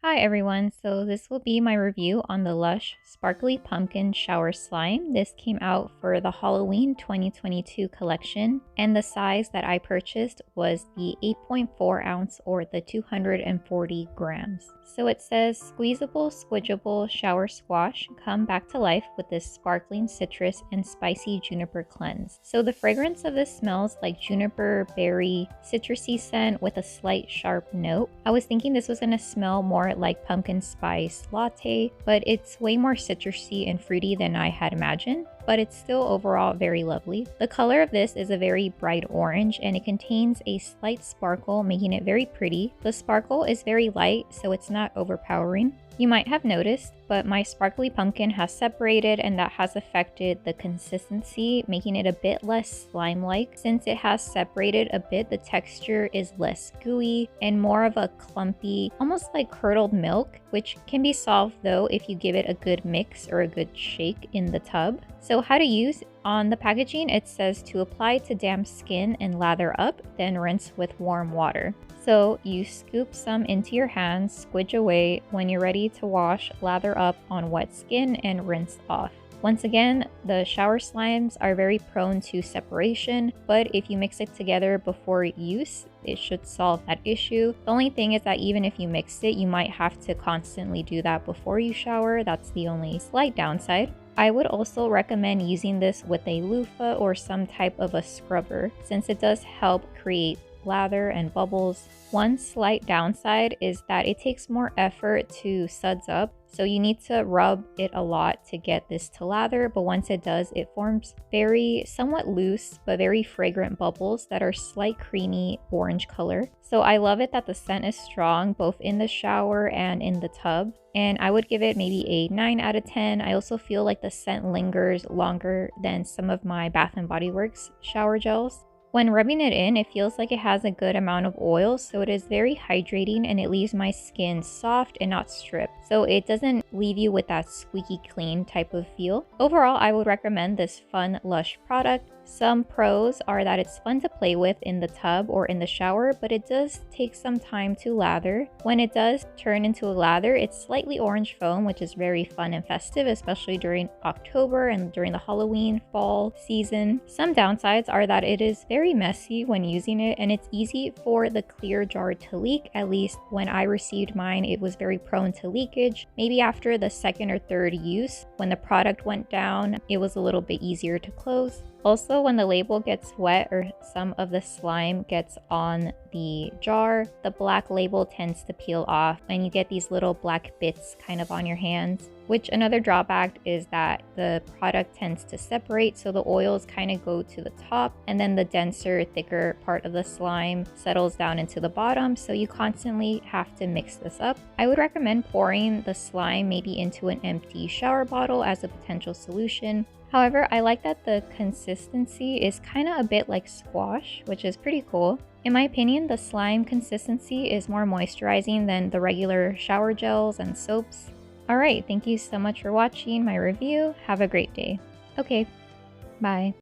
Hi everyone, so this will be my review on the LUSH Sparkly Pumpkin Shower Slime. This came out for the Halloween 2022 collection, and the size that I purchased was the 8.4 ounce or the 240 grams. So it says, squeezable, squidgeable shower squash, come back to life with this sparkling citrus and spicy juniper cleanse. So the fragrance of this smells like juniper, berry, citrusy scent with a slight sharp note. I was thinking this was going to smell more like pumpkin spice latte, but it's way more citrusy and fruity than I had imagined, but it's still overall very lovely. The color of this is a very bright orange and it contains a slight sparkle, making it very pretty. The sparkle is very light, so it's not overpowering. You might have noticed, but my sparkly pumpkin has separated and that has affected the consistency, making it a bit less slime-like. Since it has separated a bit, the texture is less gooey and more of a clumpy, almost like curdled milk, which can be solved though if you give it a good mix or a good shake in the tub. So how to use? On the packaging, it says to apply to damp skin and lather up, then rinse with warm water. So you scoop some into your hands, squidge away. When you're ready to wash, lather up on wet skin and rinse off. Once again, the shower slimes are very prone to separation, but if you mix it together before use, it should solve that issue. The only thing is that even if you mix it, you might have to constantly do that before you shower. That's the only slight downside. I would also recommend using this with a loofah or some type of a scrubber, since it does help create lather and bubbles. One slight downside is that it takes more effort to suds up, so you need to rub it a lot to get this to lather, but once it does, it forms very somewhat loose but very fragrant bubbles that are slight creamy orange color. So I love it that the scent is strong both in the shower and in the tub, and I would give it maybe a 9 out of 10. I also feel like the scent lingers longer than some of my Bath & Body Works shower gels. When rubbing it in, it feels like it has a good amount of oil, so it is very hydrating and it leaves my skin soft and not stripped. So it doesn't leave you with that squeaky clean type of feel. Overall, I would recommend this fun LUSH product. Some pros are that it's fun to play with in the tub or in the shower, but it does take some time to lather. When it does turn into a lather, it's slightly orange foam, which is very fun and festive, especially during October and during the Halloween fall season. Some downsides are that it is very messy when using it, and it's easy for the clear jar to leak. At least when I received mine, it was very prone to leakage. Maybe after the second or third use, when the product went down, it was a little bit easier to close. Also, when the label gets wet or some of the slime gets on the jar, the black label tends to peel off and you get these little black bits kind of on your hands. Which another drawback is that the product tends to separate, so the oils kind of go to the top and then the denser, thicker part of the slime settles down into the bottom, so you constantly have to mix this up. I would recommend pouring the slime maybe into an empty shower bottle as a potential solution. However, I like that the consistency is kind of a bit like squash, which is pretty cool. In my opinion, the slime consistency is more moisturizing than the regular shower gels and soaps. Alright, thank you so much for watching my review. Have a great day. Okay, bye.